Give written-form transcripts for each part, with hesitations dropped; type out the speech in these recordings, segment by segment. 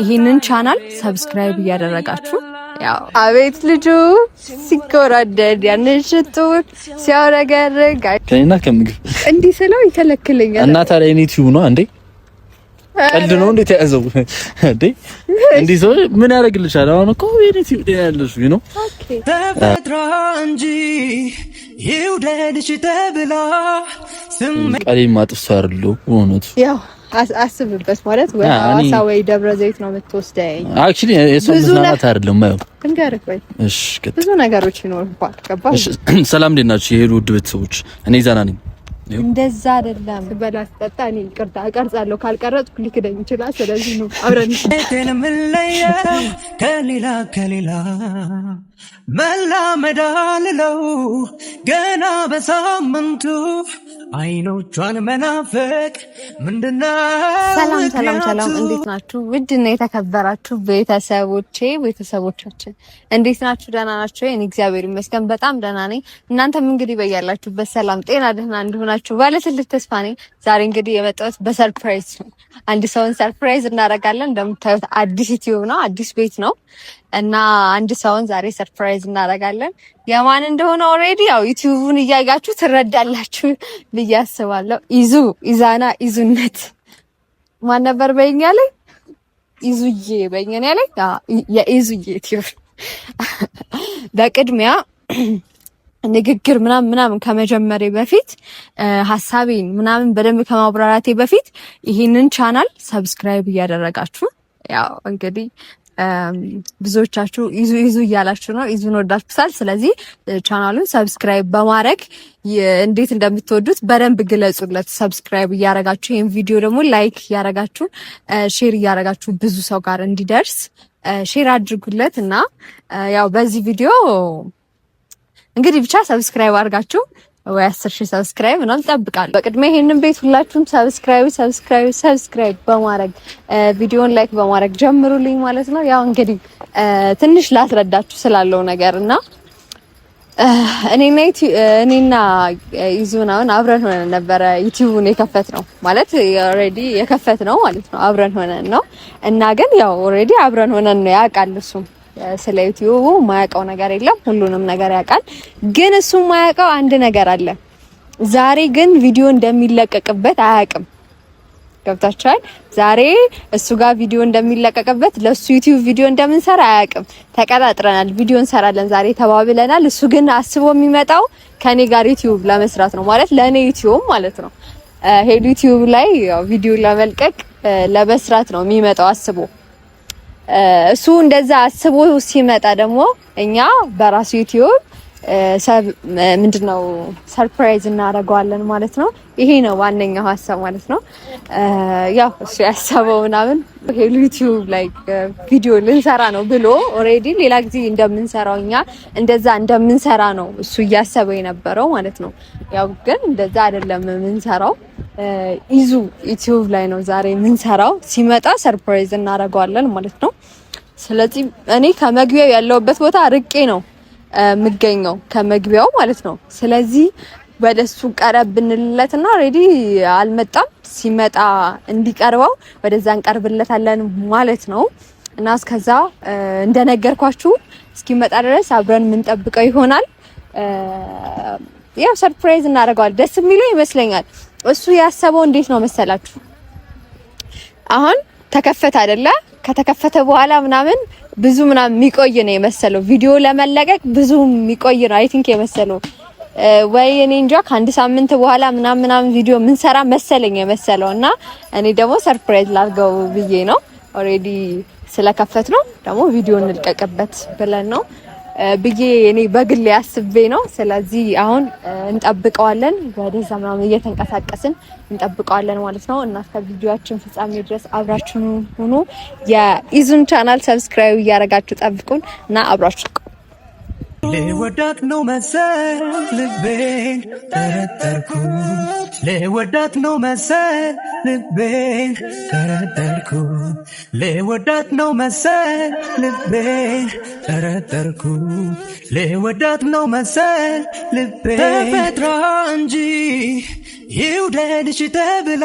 ይሄንን ቻናል ሰብስክራይብ እያደረጋችሁ ያው አቤት ልጁ ሲኮራደድ ያንሽጡ ሲያወረገርግ ከእና ከምግብ እንዲህ ስለው ይከለክለኛል እና ታዲያ እኔ ዩቲዩብ ነው እንዴ ቀልድ ነው እንዴ ተያዘው እንዴ እንዲህ ሰው ምን ያደርግልሻል አሁን እኮ ዩቲዩብ ላይ ያለሽ ነው ተፈጥሮ እንጂ ይውደድሽ ተብላ ቃሌ ማጥፍቶ አይደለም እውነቱ ያው አስብበት ማለት ወይ ሐዋሳ ወይ ደብረ ዘይት ነው የምትወስደኝ አክቹሊ የሰው ምናምን አይደለም ማለት እንገርክ ወይ እሺ ብዙ ነገሮች ይኖርባል ገባሽ ሰላም እንዴት ናችሁ የሄዱ ውድ ቤተሰቦች እኔ ዛና ነኝ እንደዛ አይደለም በላስ ጠጣ እኔ ይቅርታ እቀርጻለሁ ካልቀረጽኩ ሊክደኝ ይችላል ስለዚህ ነው አብረን ከሌላ መላመዳለው ገና በሳምንቱ አይኖቿን መናፈቅ ምንድነው ሰላም እንዴት ናችሁ ውድና የተከበራችሁ ቤተሰቦቻችን እንዴት ናችሁ ደህና ናችሁ እኔ እግዚአብሔር ይመስገን በጣም ደህና ነኝ እናንተም እንግዲህ በያላችሁበት ሰላም ጤና ደህና እንደሆናችሁ ባለ ትልቅ ተስፋ ነኝ ዛሬ እንግዲህ የመጣሁት በሰርፕራይዝ ነው አንድ ሰውን ሰርፕራይዝ እናደርጋለን እንደምታዩት አዲስ ዩቲዩብ ነው አዲስ ቤት ነው እና አንድ ሰውን ዛሬ ሰርፕራይዝ እናደርጋለን የማን እንደሆነ ኦሬዲ ያው ዩቲዩቡን እያያችሁ ትረዳላችሁ ብዬ አስባለሁ ኢዛና ኢዙነት ማን ነበር በእኛ ላይ ኢዙዬ በእኛ ላይ የኢዙዬ ዩቲዩብ በቅድሚያ ንግግር ምናምን ከመጀመሪያ በፊት ሐሳቤን ምናምን በደንብ ከማብራራቴ በፊት ይሄንን ቻናል ሰብስክራይብ እያደረጋችሁ ያው እንግዲህ ብዙዎቻችሁ ኢዙ እያላችሁ ነው ኢዙን ወዳችሁታል ስለዚህ ቻናሉን ሰብስክራይብ በማድረግ እንዴት እንደምትወዱት በደንብ ግለጹለት ሰብስክራይብ እያደረጋችሁ ይሄን ቪዲዮ ደግሞ ላይክ እያደረጋችሁ ሼር እያደረጋችሁ ብዙ ሰው ጋር እንዲደርስ ሼር አድርጉለት እና ያው በዚህ ቪዲዮ እንግዲህ ብቻ ሰብስክራይብ አድርጋችሁ ወይ 10,000 ሰብስክራይብ ነው እንጠብቃለን በቅድሚያ ይሄንን ቤት ሁላችሁም ሰብስክራይብ በማድረግ ቪዲዮን ላይክ በማድረግ ጀምሩልኝ ማለት ነው ያው እንግዲህ ትንሽ ላስረዳችሁ ስላለው ነገርና እኔና ይዙናውን አብረን ሆነን ነበር ዩቲዩብን የከፈትነው ማለት ኦሬዲ የከፈትነው ማለት ነው አብረን ሆነን ነው እና ግን ያው ኦሬዲ አብረን ሆነን ነው ያውቃል እሱ ስለ ዩቲዩብ ማያውቀው ነገር የለም ሁሉንም ነገር ያውቃል ግን እሱ ማያውቀው አንድ ነገር አለ ዛሬ ግን ቪዲዮ እንደሚለቀቅበት አያውቅም ገብታችኋል ዛሬ እሱ ጋር ቪዲዮ እንደሚለቀቅበት ለሱ ዩቲዩብ ቪዲዮ እንደምንሰራ አያውቅም ተቀጣጥረናል ቪዲዮ እንሰራለን ዛሬ ተባብለናል እሱ ግን አስቦ የሚመጣው ከኔ ጋር ዩቲዩብ ለመስራት ነው ማለት ለኔ ዩቲዩብ ማለት ነው ሄዱ ዩቲዩብ ላይ ቪዲዮ ለመልቀቅ ለመስራት ነው የሚመጣው አስቦ እሱ እንደዛ አስቦ ሲመጣ ደግሞ እኛ በራሱ ዩቲዩብ ምንድነው ሰርፕራይዝ እናደርገዋለን ማለት ነው ይሄ ነው ዋነኛው ሐሳብ ማለት ነው ያው እሱ ያሰበው ምናምን ሄሉ ዩቲዩብ ላይ ቪዲዮ ልንሰራ ነው ብሎ ኦሬዲ ሌላ ጊዜ እንደምንሰራው እኛ እንደዛ እንደምንሰራ ነው እሱ እያሰበው የነበረው ማለት ነው ያው ግን እንደዛ አይደለም የምንሰራው ኢዙ ዩቲዩብ ላይ ነው ዛሬ የምንሰራው ሲመጣ ሰርፕራይዝ እናደርገዋለን ማለት ነው ስለዚህ እኔ ከመግቢያው ያለውበት ቦታ ርቄ ነው ምገኘው ከመግቢያው ማለት ነው ስለዚህ ወደሱ ቀረብ ብንልለትና ኦሬዲ አልመጣም ሲመጣ እንዲቀርበው ወደዛ እንቀርብለታለን ማለት ነው እና እስከዛ እንደነገርኳችሁ እስኪመጣ ድረስ አብረን ምን ጠብቀው ይሆናል ያው ሰርፕራይዝ እናደርገዋለን ደስ የሚለው ይመስለኛል እሱ ያሰበው እንዴት ነው መሰላችሁ አሁን ተከፈተ አይደለ ከተከፈተ በኋላ ምናምን ብዙ ምናምን የሚቆይ ነው የመሰለው ቪዲዮ ለመለቀቅ ብዙ የሚቆይ ነው አይ ቲንክ የመሰለው ወይ እኔ እንጃ ከአንድ ሳምንት በኋላ ምናምን ቪዲዮ ምን ሰራ መሰለኝ የመሰለውና እኔ ደግሞ ሰርፕራይዝ ላድርገው ብዬ ነው ኦሬዲ ስለከፈት ነው ደግሞ ቪዲዮ እንልቀቅበት ብለን ነው ብዬ እኔ በግል ያስቤ ነው ስለዚህ አሁን እንጠብቀዋለን ወደዛ ምናምን እየተንቀሳቀስን እንጠብቀዋለን ማለት ነው እና እስከ ቪዲዮአችን ፍጻሜ ድረስ አብራችሁን ሁኑ የኢዙን ቻናል ሰብስክራይብ እያደረጋችሁ ጠብቁን እና አብራችሁ ለወዳት ነው መሰል ልቤን ተረተርኩ ለወዳት ነው መሰል ልቤን ተረተርኩ ለወዳት ነው መሰል ልቤን ተረተርኩ ለወዳት ነው መሰል ልቤን ተፈጥሮ እንጂ ይውደድሽ ተብላ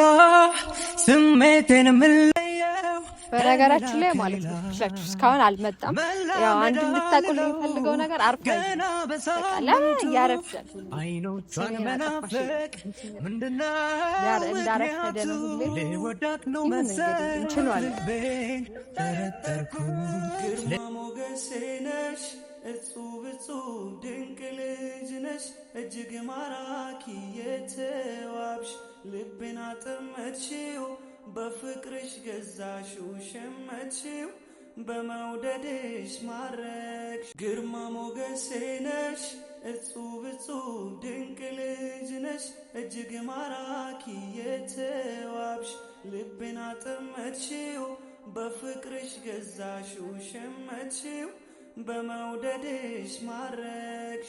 ስሜቴን ምለየው በነገራችን ላይ ማለት ነው እስካሁን አልመጣም። ያው አንድ እንድታቁልኝ የምፈልገው ነገር አርፋይ ለምን ያረፍሻል? አይኖቿን መናፈቅ ምንድነው እንዳረፈደ ነው ሁሌ ሊወዳት ነው መሰል ልቤን ተረጠርኩ። ግርማ ሞገሴ ነሽ እጹብ እጹብ ድንቅ ልጅ ነሽ እጅግ ማራኪ የተዋብሽ ልቤን አጠመድሽው በፍቅርሽ ገዛሽው ሸመትሽው በመውደድሽ ማረክሽ። ግርማ ሞገሴ ነሽ እጹብ እጹብ ድንቅ ልጅ ነሽ እጅግ ማራኪ የተዋብሽ ልቤን አጠመድሽው በፍቅርሽ ገዛሽው ሸመትሽው በመውደድሽ ማረክሽ።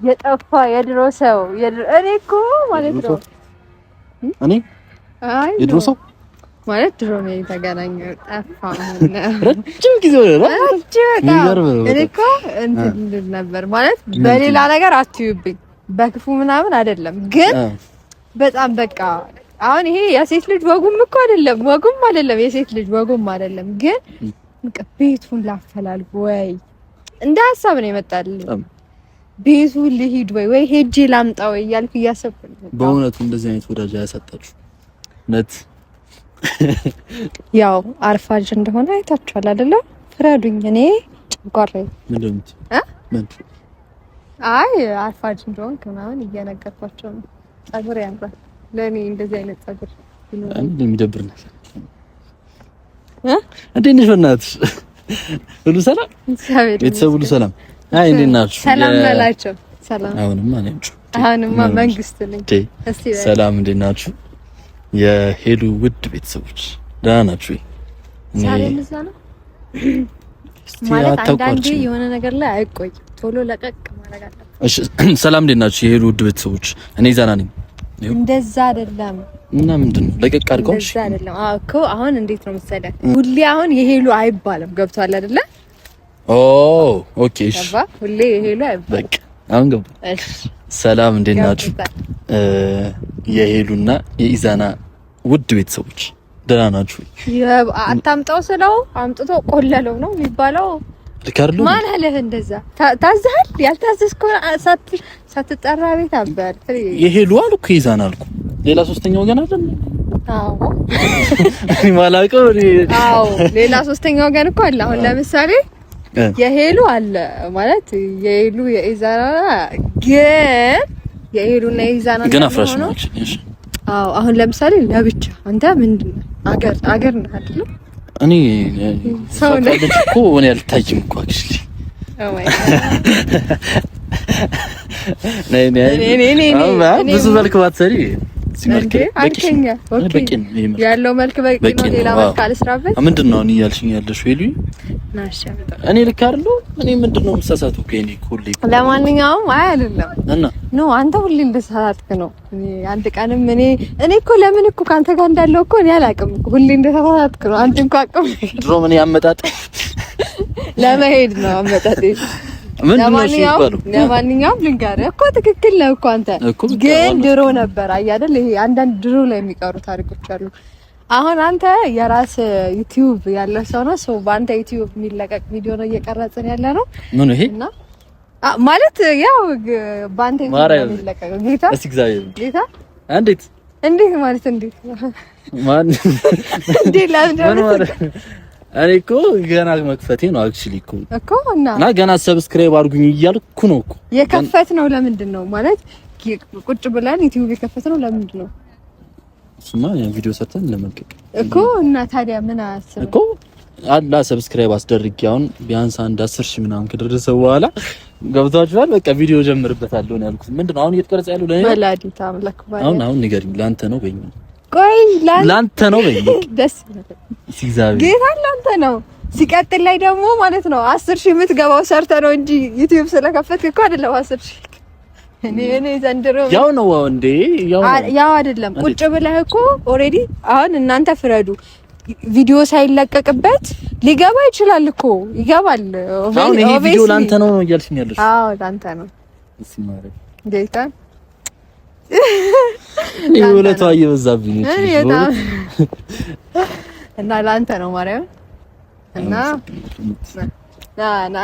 የጠፋ የድሮ ሰው እኔ እኮ ማለት ነው እኔ የድሮ ሰው ማለት ድሮ ነው የተገናኘው ጠፋ ረጅም ጊዜ ነው። እኔ እኮ እንትን ነበር ማለት በሌላ ነገር አትዩብኝ በክፉ ምናምን አይደለም ግን በጣም በቃ አሁን ይሄ የሴት ልጅ ወጉም እኮ አይደለም የሴት ልጅ ወጉም አይደለም ግን ቤቱን ላፈላልግ ወይ እንደ ሀሳብ ነው የመጣልኝ ቤቱ ልሂድ ወይ ሄጄ ላምጣው እያልኩ እያሰብኩ ነው። በእውነቱ እንደዚህ አይነት ወዳጅ ያሳጣችሁ ነት ያው አርፋጅ እንደሆነ አይታችኋል አይደለ? ፍረዱኝ። እኔ ጨጓራ ምንድን ምን አይ አርፋጅ እንደሆነ ምናምን እየነገርኳቸው ነው። ጸጉር ያምራል ለኔ እንደዚህ አይነት ጸጉር አንድ የሚደብር ነው። እንዴት ነሽ በእናትሽ? ሁሉ ሰላም? ቤተሰብ ሁሉ ሰላም? አይ እንዴት ናችሁ? ሰላም ናላችሁ? ሰላም አሁንማ መንግስት ነኝ። እስቲ ሰላም እንዴት ናችሁ? የሄሉ ውድ ቤተሰቦች ደህና ናችሁ? ዛሬ ምዛ ነው ማለት አንዳንዴ የሆነ ነገር ላይ አይቆይ ቶሎ ለቀቅ ማድረግ አለበት። እሺ ሰላም እንዴት ናችሁ? የሄሉ ውድ ቤተሰቦች እኔ ዛና ነኝ። እንደዛ አይደለም እና ምንድነው ለቀቅ አድርገው? እንደዛ አይደለም። አዎ እኮ አሁን እንዴት ነው መሰለህ ሁሌ አሁን የሄሉ አይባልም። ገብቷል አይደለ? ኦኬ እሺ። ሁሌ የሄሉ አይባልም። በቃ አሁን ገባ። እሺ ሰላም እንዴት ናችሁ? የሄሉና የኢዛና ውድ ቤተሰቦች ደህና ናችሁ? አታምጣው ስለው አምጥቶ ቆለለው ነው የሚባለው። ልካርሉ ማን አለህ እንደዛ? ታዘሃል? ያልታዘዝከው ሳትጠራ ቤት አባል የሄሉ አልኩ ኢዛና አልኩ። ሌላ ሶስተኛ ወገን አይደል? አዎ እኔ ማላውቀው አዎ ሌላ ሶስተኛ ወገን እኮ አለ። አሁን ለምሳሌ የሄሉ አለ ማለት የሄሉ የኢዛና ግን የሄሉና የኢዛና ግን አፍራሽ ነው። እሺ አዎ አሁን ለምሳሌ ለብቻ አንተ ምንድነው አገር ነህ አይደል? እኔ ሰው ልጅ እኮ እኔ አልታይም እኮ አክቹሊ ብዙ መልክ ባትሰሪ ያለው መልክ በቂ ነው። ሌላ መልክ አልስራበት። ምንድነው እኔ ያልሽኝ ያለሽው ሄሉ? እኔ ልክ አይደል? እኔ ምንድነው የምሳሳተው? ከእኔ ሁሌ ለማንኛውም አይ አይደለም እና ኖ አንተ ሁሌ እንደተሳሳትክ ነው። አንድ ቀንም እኔ እኮ ለምን እኮ ካንተ ጋር እንዳለው እኮ እኔ አላውቅም እኮ ሁሌ እንደተሳሳትክ ነው። አንተ እንኳን አቅም ድሮ ምን ያመጣጥ ለመሄድ ነው አመጣጤ። ለማንኛውም ልንገርህ እኮ ትክክል ነው እኮ አንተ ግን ድሮ ነበር አይደል? ይሄ አንዳንድ ድሮ ላይ የሚቀሩ ታሪኮች አሉ። አሁን አንተ የራስ ዩቲዩብ ያለ ሰው ነው። ሰው በአንተ ዩቲዩብ የሚለቀቅ ቪዲዮ ነው እየቀረጽን ያለ ነው። ምን ይሄ ማለት ያው በአንተ ዩቲዩብ የሚለቀቅ ጌታ እስቲ እግዚአብሔር ጌታ እንዴት ማለት እንዴት ማን እንዴ ለምን እኔ እኮ ገና መክፈቴ ነው አክቹሊ እኮ እና ገና ሰብስክራይብ አድርጉኝ እያልኩ ነው እኮ የከፈት ነው። ለምንድን ነው ማለት ቁጭ ብለን ዩቲዩብ የከፈት ነው ለምንድን ነው? እሱማ ቪዲዮ ሰርተን ለመልቀቅ እኮ እና ታዲያ ምን አስብ እኮ አላ ሰብስክራይብ አስደርጊ አሁን ቢያንስ አንድ 10,000 ምናምን ከደረሰ በኋላ ገብታችኋል። በቃ ቪዲዮ ጀምርበታለሁ ነው ያልኩት። ምንድነው አሁን እየተቀረጸ ያለው ለኔ ወላዲታ አምላክ ባለ አሁን ንገሪኝ፣ ላንተ ነው በይኝ። ቆይ ላንተ ነው በይኝ። ደስ ይላል ጌታ ላንተ ነው። ሲቀጥል ላይ ደግሞ ማለት ነው 10,000 የምትገባው ሰርተ ነው እንጂ ዩቲዩብ ስለከፈትክ እኮ አይደለም 10,000 እኔ ዘንድሮ ያው ነው እንዴ ያው አይደለም። ቁጭ ብለህ እኮ ኦሬዲ አሁን እናንተ ፍረዱ። ቪዲዮ ሳይለቀቅበት ሊገባ ይችላል እኮ ይገባል። አሁን ይሄ ቪዲዮ ላንተ ነው እያልሽኝ ያለሽ? አዎ ላንተ ነው። ጌታ የውለቷ እየበዛብኝ ነው እና ለአንተ ነው ማርያም እና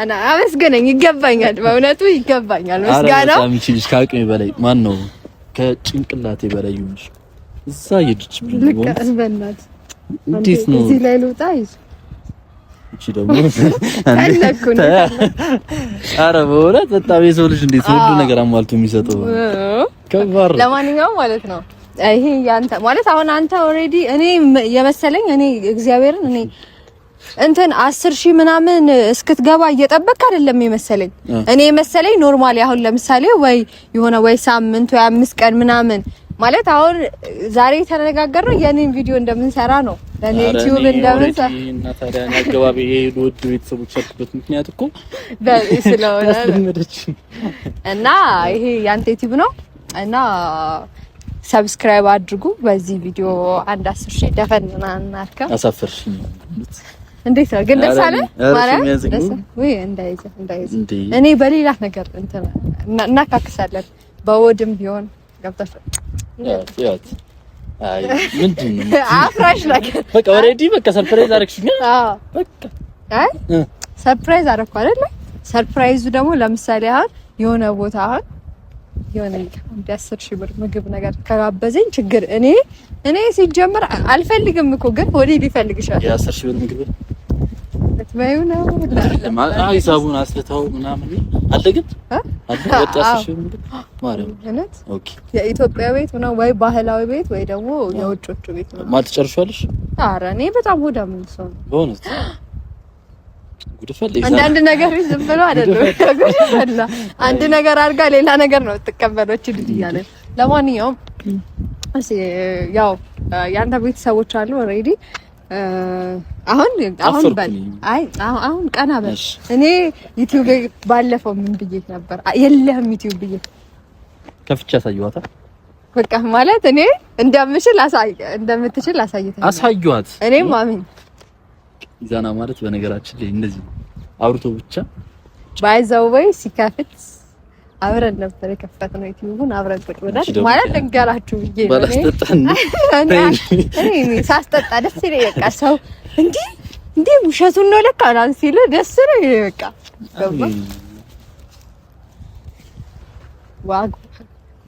ና አመስገነኝ። ይገባኛል፣ በእውነቱ ይገባኛል። ምስጋናው አረ ምንችልሽ ከአቅሜ በላይ ማን ነው ከጭንቅላቴ በላይ ይሁንሽ። እዛ ይድጭ ልቀበናት እንዴት ነው እዚህ ላይ ልውጣ ይዝ እቺ ደግሞ አረ በእውነት በጣም የሰው ልጅ እንዴት ሁሉ ነገር አሟልቶ የሚሰጠው ከባድ። ለማንኛውም ማለት ነው ይሄ ያንተ ማለት አሁን አንተ ኦሬዲ እኔ የመሰለኝ እኔ እግዚአብሔርን እኔ እንትን 10,000 ምናምን እስክትገባ እየጠበቅክ አይደለም የመሰለኝ። እኔ የመሰለኝ ኖርማሊ አሁን ለምሳሌ ወይ የሆነ ወይ ሳምንት ወይ 5 ቀን ምናምን ማለት አሁን ዛሬ ተነጋገርነው የኔን ቪዲዮ እንደምንሰራ ነው ለኔ ዩቲዩብ እንደምንሰራ እና ታዲያ አገባቢ የሄዱ ወድ ቤተሰቦች አጥበት ምክንያት እኮ ስለሆነ እና ይሄ ያንተ ዩቲዩብ ነው እና ሰብስክራይብ አድርጉ። በዚህ ቪዲዮ 10,000 ደፈንና እናርከ አሳፈርሽኝ። እንዴት ነው ግን ደስ አለ ማለት ወይ እንዳይዘ እኔ በሌላ ነገር እንትን እናካክሳለን በወድም ቢሆን ገብተሽ ያት አይ ምንድነው አፍራሽ ነገር በቃ ኦሬዲ በቃ ሰርፕራይዝ አረክሽኝ። በቃ አይ ሰርፕራይዝ አረኩ አይደለ? ሰርፕራይዙ ደግሞ ለምሳሌ አሁን የሆነ ቦታ አሁን የሆነ 10,000 ብር ምግብ ነገር ከጋበዘኝ ችግር እኔ ሲጀምር አልፈልግም እኮ ግን ወዴ ሊፈልግሻል 10,000 ብር ምግብ ለትማዩ ነው ሂሳቡን አስተታው ምናምን አለ ግን አለ ወጣ 10,000 ብር ምግብ ማርያም እውነት ኦኬ። የኢትዮጵያ ቤት ነው ወይ ባህላዊ ቤት ወይ ደግሞ የውጮቹ ቤት ነው ማለት ጨርሻለሽ? ኧረ እኔ በጣም ወዳም ሰው ነው በእውነት ጉድፈል አንዳንድ ነገር ዝም ብሎ አይደለም ጉድፈል አንድ ነገር አድርጋ ሌላ ነገር ነው ተቀበሎች ይያለ። ለማንኛውም ያው ያንተ ቤተሰቦች አሉ ኦሬዲ አሁን በል አይ አሁን ቀና በል እኔ ዩቲዩብ ባለፈው ምን ብዬ ነበር የለህም ዩቲዩብ ብዬ ከፍቻ አሳየዋታ በቃ ማለት እኔ እንደምትችል አሳይቷት እኔም አሜን ኢዛና ማለት በነገራችን ላይ እንደዚህ አውርቶ ብቻ ባይዘው ወይ ሲከፍት አብረን ነበር የከፈትነው ዩቲዩብን አብረን ቁጭ ብለን ማለት እንገራችሁ ብዬ ባላስጠጣን እኔ ሳስጠጣ ደስ ይለኝ በቃ ሰው እንዴ ውሸቱን ነው ለካ አላን ሲሉ ደስ ነው በቃ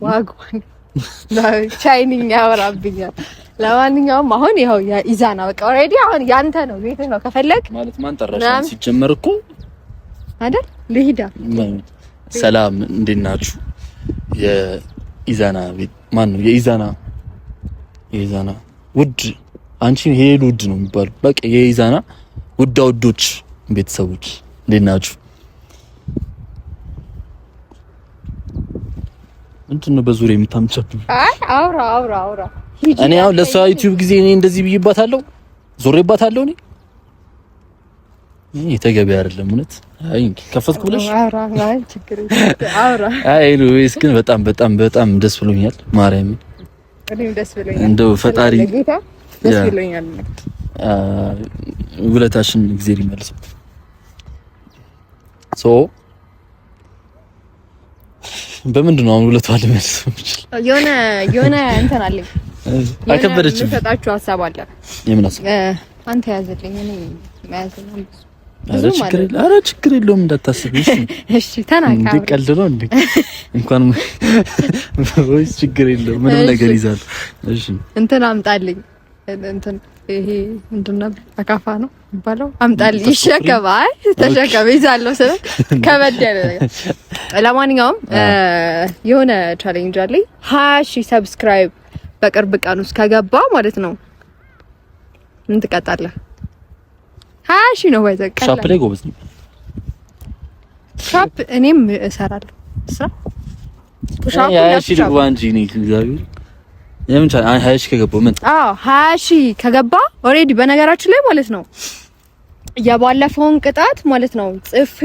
ዋግ ቻይኒኛ ያወራብኛል። ለማንኛውም አሁን ይኸው ኢዛና በቃ ኦሬዲ አሁን ያንተ ነው ቤት ነው ከፈለክ ማለት ማን ጠራሽ ሲጀመር እኮ አይደል ልሂዳ ሰላም እንዴት ናችሁ? የኢዛና ቤት ማን ነው የኢዛና ውድ አንቺ ሄሉ ውድ ነው የሚባለው በቃ የኢዛና ውዶች ቤተሰቦች እንዴት ናችሁ? ምንድነው በዙሪያ የምታምጨብኝ? አይ አውራ እኔ አሁን ለሷ ዩቲዩብ ጊዜ እኔ እንደዚህ ብዬባታለሁ ዞሬባታለሁ። እኔ የተገቢ አይደለም እውነት። አይ ከፈትኩ ብለሽ አውራ አይ ሉዊስ ግን በጣም ደስ ብሎኛል። ማርያም እኔም ደስ ብሎኛል። እንደው ፈጣሪ ደስ ብሎኛል። ውለታሽን እግዚአብሔር ይመልሰው። በምንድን ነው አሁን ውለታው አልመልሰው ይችላል? የሆነ እንትን አለኝ አከበደችኝ። ሰጣችሁ ሀሳብ አለ። የምን ሀሳብ? አንተ ያዘልኝ እኔ ማያዘልኝ ኧረ ችግር የለውም እንዳታስብ። እሺ ተናካ ቀልድ ነው እንዴ? እንኳን ወይስ ችግር የለውም ምንም ነገር ይዛል። እሺ እንትን አምጣልኝ እንትን ይሄ ምንድነው አካፋ ነው የሚባለው? አምጣልኝ ይሸከማል ተሸከመ ይዛለሁ ስለ ከበድ ያለ ነገር። ለማንኛውም የሆነ ቻሌንጅ አለኝ 20,000 ሰብስክራይብ በቅርብ ቀን ውስጥ ከገባ ማለት ነው ምን ትቀጣለህ? 20,000 ነው ወይዘቀ ሻፕ ላይ ጎበዝ ነው ሻፕ እኔም እሰራለሁ ስራ ሻፕ ነው ዋንጂ ነው እግዚአብሔር የምን 20,000 ከገባ ምን 20,000 ከገባ ኦሬዲ በነገራችን ላይ ማለት ነው የባለፈውን ቅጣት ማለት ነው ጽፌ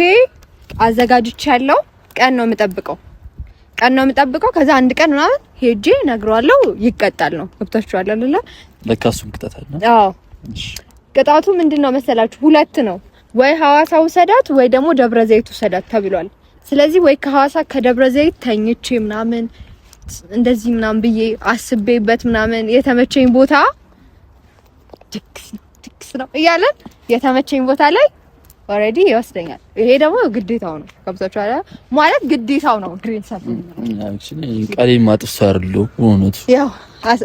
አዘጋጅቻለሁ። ቀን ነው የምጠብቀው ከዛ አንድ ቀን ምናምን ሄጄ ነግሯለሁ ይቀጣል ነው ገብታችኋል አይደለ? ለካሱም ቅጣት አለ። አዎ ቅጣቱ ምንድነው መሰላችሁ? ሁለት ነው ወይ ሐዋሳ ውሰዳት ወይ ደግሞ ደብረ ዘይት ውሰዳት ተብሏል። ስለዚህ ወይ ከሐዋሳ ከደብረ ዘይት ተኝቼ ምናምን እንደዚህ ምናምን ብዬ አስቤበት ምናምን የተመቸኝ ቦታ ድክስ ነው እያለን የተመቸኝ ቦታ ላይ ኦሬዲ ይወስደኛል። ይሄ ደግሞ ግዴታው ነው። ከብዛችሁ ማለት ግዴታው ነው። ግሪን ሰፍ አክቹሊ ቃሌ ማጥፍስ አይደለም እውነቱ። ያው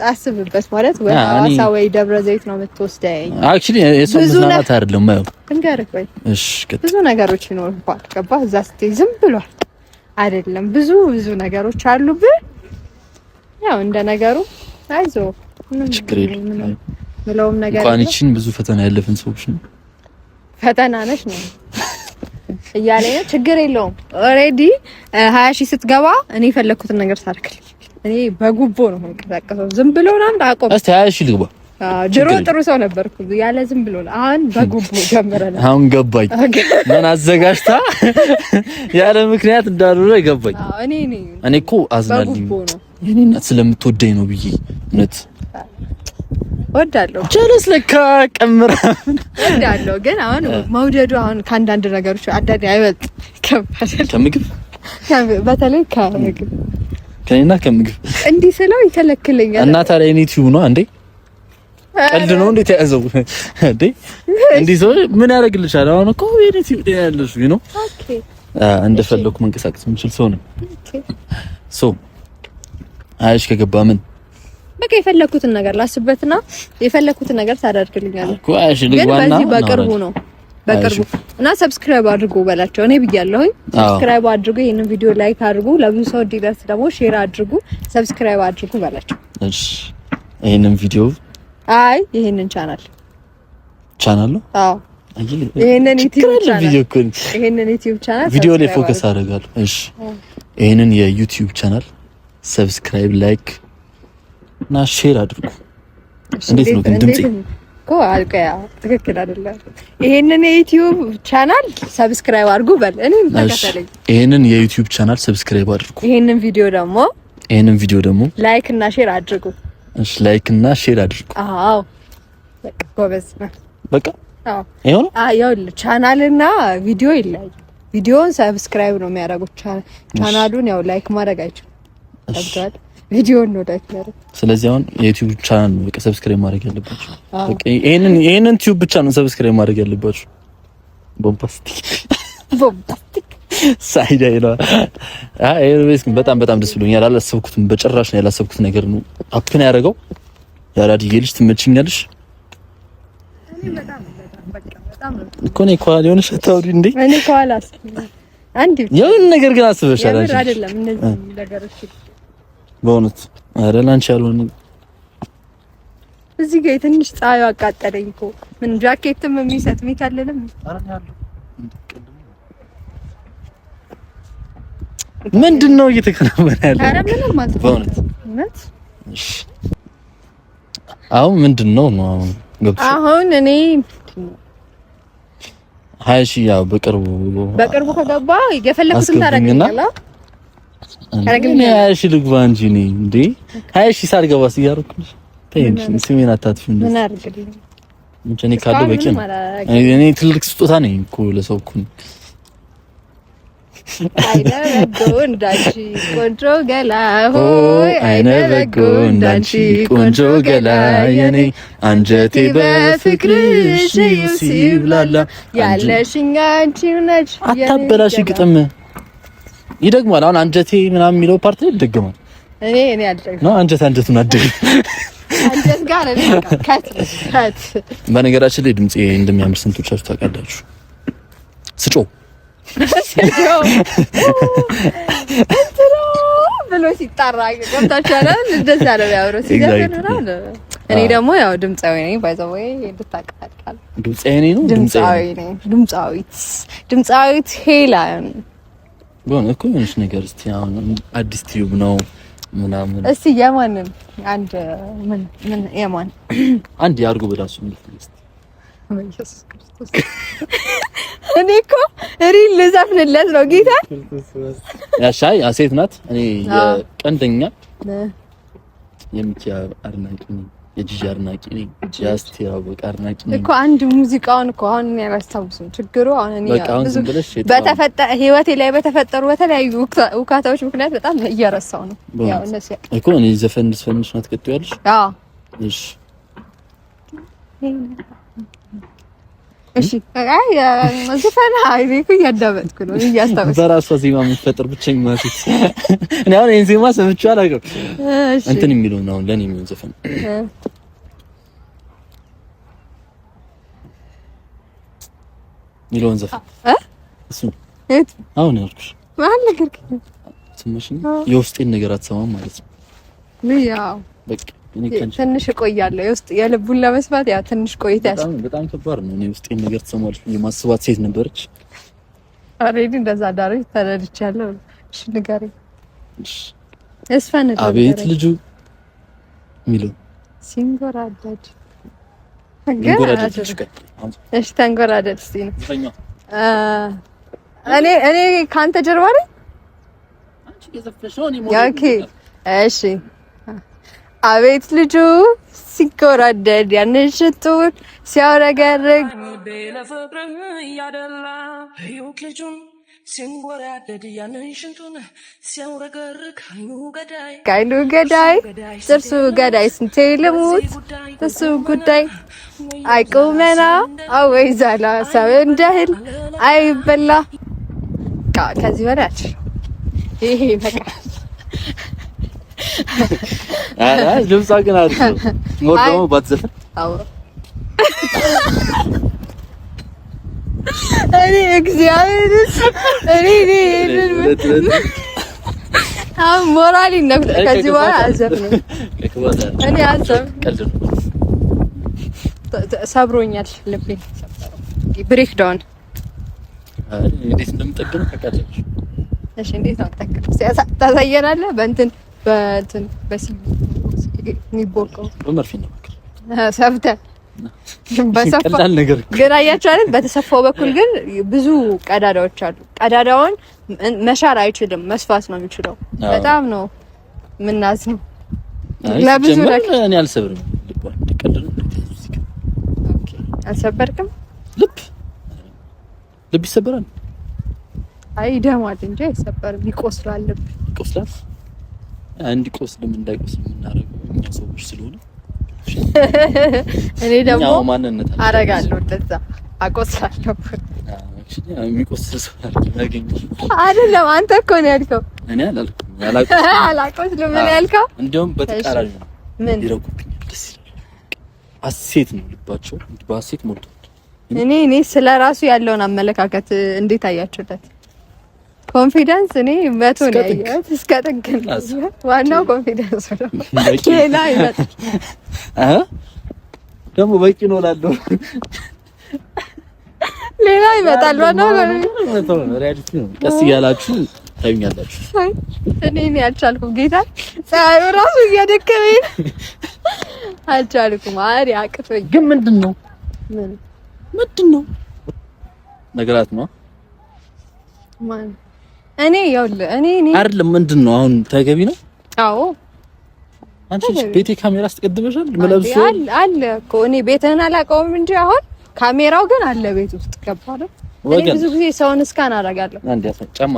አስብበት ማለት ወይ ሐዋሳ ወይ ደብረ ዘይት ነው የምትወስደኝ። አክቹሊ የሰው ምናምን አይደለም ማለት እንገርክ ወይ እሺ፣ ብዙ ነገሮች ይኖርባል። ገባ እዛ ስትይ ዝም ብሏል አይደለም። ብዙ ነገሮች አሉብህ። ያው እንደ ነገሩ አይዞ ችግር የለም ምለውም ነገር ቋንቺን ብዙ ፈተና ያለፈን ሰዎች ነው። ፈተና ነሽ ነው እያለኝ ነው። ችግር የለውም። ኦሬዲ 20 ሺህ ስትገባ እኔ የፈለኩትን ነገር ሳርክልኝ። እኔ በጉቦ ነው የምንቀሳቀሰው። ዝም ብሎ ምናምን አቆም። እስቲ 20 ሺህ ልግባ። ድሮ ጥሩ ሰው ነበርኩ ያለ ዝም ብሎ። አሁን በጉቦ ጀምረናል። አሁን ገባኝ። ምን አዘጋጅታ ያለ ምክንያት እንዳልሆነ ገባኝ። እኔ እኮ አዝናልኝ የኔ እናት ስለምትወደኝ ነው ብዬ እውነት ወዳለሁ። ጀለስ ለካ ቀምራ ወዳለሁ። ግን አሁን መውደዱ አሁን ከአንዳንድ ነገሮች አዳዲ አይበልጥ ከባድ ከምግብ በተለይ ከምግብ ከኔና ከምግብ እንዲህ ስለው ይከለክለኛል። እና ታዲያ እኔ ቲዩ ነው እንዴ? ቀልድ ነው እንዴ? ተያዘው እንዴ? እንዲህ ሰው ምን ያደርግልሻል? አሁን እኮ እኔ ቲዩ ያለሽ ነው። ኦኬ እንደፈለኩ መንቀሳቀስ የምችል ሰው ነው። ኦኬ ሶ አይሽ ከገባ ምን በቃ የፈለኩትን ነገር ላስበትና የፈለኩትን ነገር ታደርግልኛለህ እኮ። አይሽ ልግባና በዚህ በቅርቡ ነው በቅርቡ እና ሰብስክራይብ አድርጉ በላቸው። እኔ ብያለሁኝ ሰብስክራይብ አድርጉ፣ ይሄንን ቪዲዮ ላይክ አድርጉ፣ ለብዙ ሰው እንዲደርስ ደግሞ ሼር አድርጉ፣ ሰብስክራይብ አድርጉ በላቸው። እሺ ይሄንን ቪዲዮ ይሄንን ቻናል ነው። አዎ ይሄንን ዩቲዩብ ቻናል ቪዲዮ ላይ ፎከስ አደርጋለሁ። እሺ ይሄንን የዩቲዩብ ቻናል ሰብስክራይብ፣ ላይክ እና ሼር አድርጉ። እንዴት ነው ግን ድምጼ እኮ አልቀያ ትክክል አይደለም። ይሄንን የዩቲዩብ ቻናል ሰብስክራይብ አድርጉ በል። እኔም ተከታተለኝ። ይሄንን የዩቲዩብ ቻናል ሰብስክራይብ አድርጉ። ይሄንን ቪዲዮ ደግሞ ላይክ እና ሼር አድርጉ። እሺ ላይክ እና ሼር አድርጉ። አዎ በቃ ጎበዝ ነው። በቃ አዎ ይሄው ነው። ያው ቻናል እና ቪዲዮ ይለያል። ቪዲዮውን ሰብስክራይብ ነው የሚያደርጉት። ቻናሉን ያው ላይክ ማድረግ አይችልም። ታብቷል ቪዲዮውን ነው ላይክ ያደርግ። ስለዚህ አሁን የዩቲዩብ ቻናል ነው በቃ ሰብስክራይብ ማድረግ ያለባችሁ። በቃ ይሄንን ዩቲዩብ ብቻ ነው ሰብስክራይብ ማድረግ ያለባችሁ። ቦምባስቲክ ሳይዳ ይላል። ኤርቤስ ግን በጣም ደስ ብሎኛል። አላሰብኩትም፣ በጭራሽ ነው ያላሰብኩት ነገር ነው አፕን ያደረገው። ያራዲዬ ልጅ ትመችኛለሽ እኮ ነው ኳል የሆነሽ ታውሪ እንዴ? እኔ ኳላስ አንዴ የሆነ ነገር ግን አስበሻል አይደል? አይደለም እነዚህ ነገሮች በእውነት ኧረ ላንቺ ያልሆነ እዚህ ጋር ትንሽ ፀሐዩ አቃጠለኝ እኮ። ምን ጃኬትም የሚሰጥ ሚካለለም ምንድነው እየተከናወነ ያለው? ኧረ ምንም ማለት በእውነት እውነት። እሺ አሁን ምንድነው ነው አሁን እኔ 20 ሺህ ያው በቅርቡ ከገባ የፈለኩትን ታደርግልኛለህ። አረግልኝ 20 ሺህ ልግባ እንጂ እኔ እንዴ 20 ሺህ ሳልገባስ እያደረኩኝ ተይኝ። ስሜን አታጥፊ እንዴ? ምን አድርግልኝ? እኔ ካለው በቂ ነው። እኔ ትልቅ ስጦታ ነኝ እኮ ለሰው እኮ። አይነ በጎ እንዳንቺ ቆንጆ ገላ ሆይ፣ አይነ በጎ እንዳንቺ ቆንጆ ገላ የኔ አንጀቴ በፍቅርሽ ሲብላላ ያለሽኝ አንቺው ነሽ። አታበላሽ ግጥም ይደግማል። አሁን አንጀቴ ምናምን የሚለው ፓርት ላይ ይደግማል። እኔ አልደግም ነው። አንጀቱን አደግ አንጀት ጋር ከት በነገራችን ላይ ድምጼ እንደሚያምር ስንቶቻችሁ ታውቃላችሁ? ስጮ ብሎ ሲጣራ ገብታችኋል። እንደዛ ነው የሚያምረው ሲዘፍን ነው። እኔ ደግሞ ያው ድምጻዊ ነኝ። ባይ ዘ ወይ እንድታቃቃል ድምጻዊ ነኝ ነው ድምጻዊት ሄላን ቦን እኮ ምንሽ ነገር እስቲ አሁን አዲስ ቲዩብ ነው ምናምን እስቲ የማንን አንድ ምን የማን አንድ ያርጉ ብላችሁ ምልክት ኢየሱስ ክርስቶስ እኔ እኮ ሪል ልዘፍንለት ነው ጌታ ያሻይ ሴት ናት። እኔ የቀንደኛ የሚኪያ አድናቂ ነኝ። የጂጂ አድናቂ ነኝ። የአስቴር አወቀ አድናቂ ነኝ እኮ አንድ ሙዚቃውን እኮ አሁን እኔ አላስታውስም። ችግሩ አሁን እኔ ህይወቴ ላይ በተፈጠሩ በተለያዩ ውካታዎች ምክንያት በጣም እየረሳው ነው። ያው እነሱ እኮ እኔ ዘፈን ልስፈንሽ ነው ትቀጥያለሽ? አዎ እሺ እሺ። አይ ዘፈን አይሪኩ እያዳመጥኩ ነው እያስታወስኩ በራሷ ዜማ የምትፈጥር ብቸኛ ማሲት እኔ አሁን ይሄን ዜማ ሰምቼው አላውቅም። እሺ እንትን የሚለው ነው ለኔ የሚሆን ዘፈን ሚሊዮን ዘፈን እሱ አሁን ያልኩሽ ማን ነገር ስምሽኝ የውስጤን ነገር አትሰማም ማለት ነው። ያው በቃ ትንሽ ቆያለሁ የውስጥ የልቡን ለመስማት ያው ትንሽ ቆይታ በጣም ከባድ ነው። እኔ ውስጤን ነገር ትሰማለች የማስባት ሴት ነበረች። ኦሬዲ እንደዛ ዳሪ ተረድቻለሁ። እሺ ንገሪኝ። እስፈን አቤት ልጁ ሚሊዮን ሲንጎራደድ እሺ ተንጎራደድ እስቲ ነው እኔ ካንተ ጀርባ ነኝ። አንቺ የዘፈሽው እኔ ኦኬ እሺ አቤት ልጁ ሲንጎራደድ ያንን ሽቱን ሲያውረገርግ ከዓይኑ ገዳይ ጥርሱ ገዳይ ስንቴ ልሙት እሱ ጉዳይ አይቁመና አወይ ዛላ ሰው እንደህል አይበላ ከዚህ በላይ አልችልም። ይሄ በቃ አራ ልብሳ ግን አሪፍ ነው። ሞር ደግሞ ባትዘፈን አዎ እኔ እግዚአብሔር ሞራሊ ነበር። ከዚህ በኋላ አልዘፍንም። እኔ አልዘፍንም። ሰብሮኛል ልቤ ብሬክ ዳውን እንዴት እንደምጠግነው ታውቃለች። እሺ እንዴት ነው ታውቃለች? ታሳየናለህ በእንትን የሚቦቀው በመርፌ ነው ሰፍተህ በሰፋ ነገር ግን አያችሁ አይደል? በተሰፋው በኩል ግን ብዙ ቀዳዳዎች አሉ። ቀዳዳውን መሻር አይችልም፣ መስፋት ነው የሚችለው። በጣም ነው የምናዝነው። ለብዙ ነገር እኔ አልሰብርም። ልቧን ተቀደሉ። ኦኬ አልሰበርክም? ልብ ይሰበራል? አይ ይደማል እንጂ አይሰበርም። ይቆስላል። ልብ ይቆስላል። እንዲቆስልም እንዳይቆስልም እናደርገው እኛ ሰዎች ስለሆነ እኔ ደግሞ አረጋለሁ እንደዛ አቆስላለሁ። የሚቆስል ሰው አይደለም። አንተ እኮ ነው ያልከው። እኔ አላልኩም። አላቆስልም ምን ያልከው? እንደውም በተቃራኒ ነው። ምን ይረጉብኛል። ደስ ይላል። አሴት ነው ልባቸው በአሴት ሞልቷል። እኔ ስለራሱ ያለውን አመለካከት እንዴት አያችሁለት? ኮንፊደንስ እኔ መቶ ነው ያየሁት እስከ ጥግ ነው። ዋናው ኮንፊደንስ ነው። ሌላ ይመጣል ደግሞ በቂ ነው እላለሁ። ሌላ ይመጣል። ዋናው ሪያሊቲ ነው። ቀስ እያላችሁ ታዩኛላችሁ። እኔ አልቻልኩም። ጌታ ፀሐዩ ራሱ እያደከመኝ አልቻልኩም። አሪ አቅፈኝ። ግን ምንድነው ነገራት ነው ማን እኔ አይደለም። ምንድነው አሁን ተገቢ ነው? አዎ አንቺ ቤቴ ካሜራ አስቀድመሻል? መለብሶ አለ እኮ እኔ ቤትህን አላውቀውም እንጂ አሁን ካሜራው ግን አለ ቤት ውስጥ ገባለ። እኔ ብዙ ጊዜ ሰውን እስካን አደርጋለሁ። አንዴ ጫማ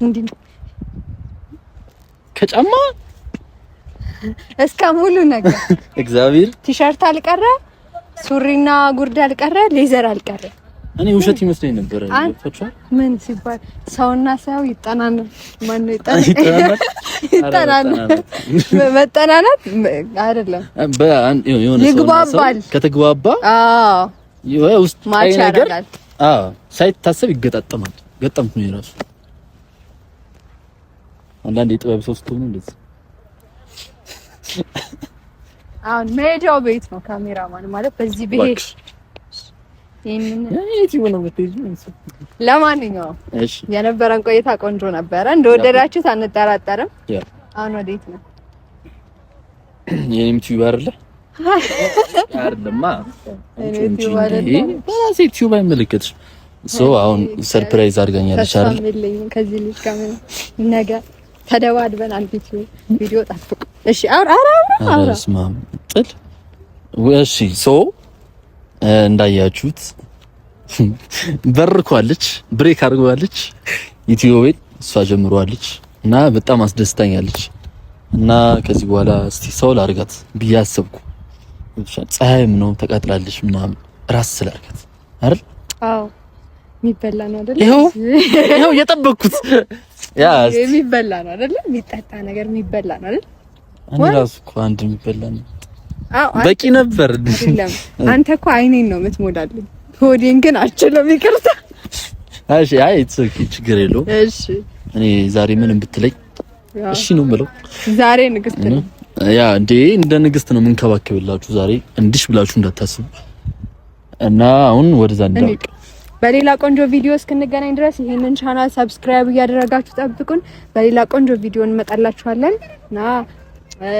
እንዴ ከጫማ እስከ ሙሉ ነገር እግዚአብሔር ቲሸርት አልቀረ፣ ሱሪና ጉርድ አልቀረ፣ ሌዘር አልቀረ። እኔ ውሸት ይመስለኝ ነበር። ምን ሲባል ሰውና ሰው ይጠናናል። ማን ይጠናናል? መጠናናት አይደለም ይግባባል። ከተግባባ ውስጥ ማች ያደርጋል። ሳይታሰብ ይገጣጠማል። ገጠምኩ ነው የራሱ አንዳንድ የጥበብ ሰው ስትሆኑ እንደዚህ። አሁን ሜዲያው ቤት ነው ካሜራማን ማለት በዚህ ብሄድ ለማንኛውም የነበረን ቆይታ ቆንጆ ነበረ። እንደወደዳችሁት አንጠራጠርም። አሁን ወዴት ነው? የኔም ዩቲዩብ አይደለማ ዩቲዩብ አይመለከትሽም። አሁን ሰርፕራይዝ አድርጋኛለች አይደል? ከዚህ ልጅ ጋር ነገ ተደባድበናል። ቪዲዮ ጠብቁ እሺ። አውራ ስማም ጥል እሺ። እንዳያችሁት በርኳለች፣ ብሬክ አድርገዋለች፣ ዩቲዩብን እሷ ጀምሯለች እና በጣም አስደስታኛለች። እና ከዚህ በኋላ እስቲ ሰው ላርጋት ብዬ አሰብኩ። ፀሐይም ነው ተቃጥላለች ምናምን ራስ ስላርጋት አይደል? አዎ የሚበላ ነው አይደል? ይሄው የጠበቅኩት ያ የሚበላ ነው አይደል? የሚጠጣ ነገር የሚበላ ነው አይደል? እኔ ራሱ እኮ አንድ የሚበላ ነው በቂ ነበር አይደለም? አንተ እኮ አይኔን ነው የምትሞላልኝ፣ ሆዴን ግን አልችልም። ይቅርታ። እሺ አይ ችግር የለውም። እሺ እኔ ዛሬ ምንም ብትለኝ እሺ ነው የምለው። ዛሬ ንግስት ነው ያ እንደ ንግስት ነው የምንከባከብላችሁ ዛሬ እንዲሽ ብላችሁ እንዳታስቡ። እና አሁን ወደዛ እንዳልቅ በሌላ ቆንጆ ቪዲዮ እስክንገናኝ ድረስ ይሄንን ቻናል ሰብስክራይብ እያደረጋችሁ ጠብቁን። በሌላ ቆንጆ ቪዲዮ እንመጣላችኋለን እና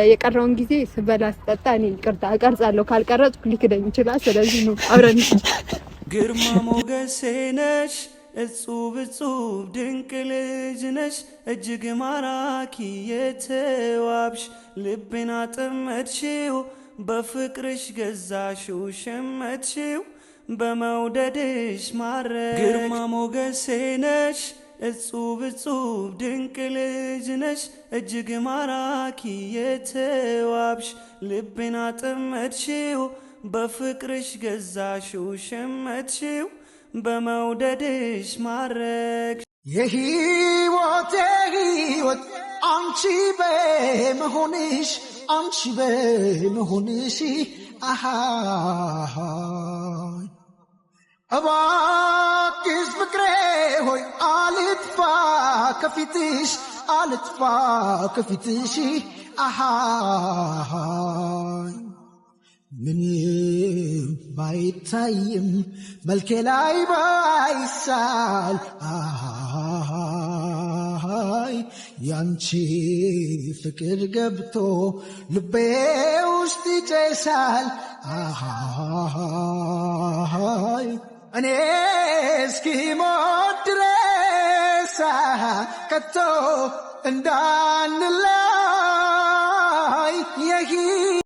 የቀረውን ጊዜ ስበላ ስጠጣ እኔ ይቅርታ እቀርጻለሁ። ካልቀረጽኩ ሊክደኝ ይችላል። ስለዚህ ነው አብረን ግርማ ሞገሴ ነሽ እጹብ እጹብ ድንቅ ልጅ ነሽ እጅግ ማራኪ የተዋብሽ ልቤን አጠመድሽው በፍቅርሽ ገዛሽው ሸመትሽው በመውደድሽ ማረክ ግርማ ሞገሴ ነሽ እጹብ እጹብ ድንቅ ልጅ ነሽ እጅግ ማራኪ የተዋብሽ ልቤን አጠመድሽው በፍቅርሽ ገዛሽው ሸመትሽው በመውደድሽ ማረክ የህይወቴ ህይወት አንቺ በመሆንሽ አሃ እባክሽ ፍቅሬ ሆይ አልጥፋ ከፊትሽ አሃ ምንም ባይታይም መልኬ ላይ ባይሳል ያንቺ ፍቅር ገብቶ ልቤ ውስጥ ይጨሳል እኔ እስኪሞት ድረስ ከቶ እንዳንለይ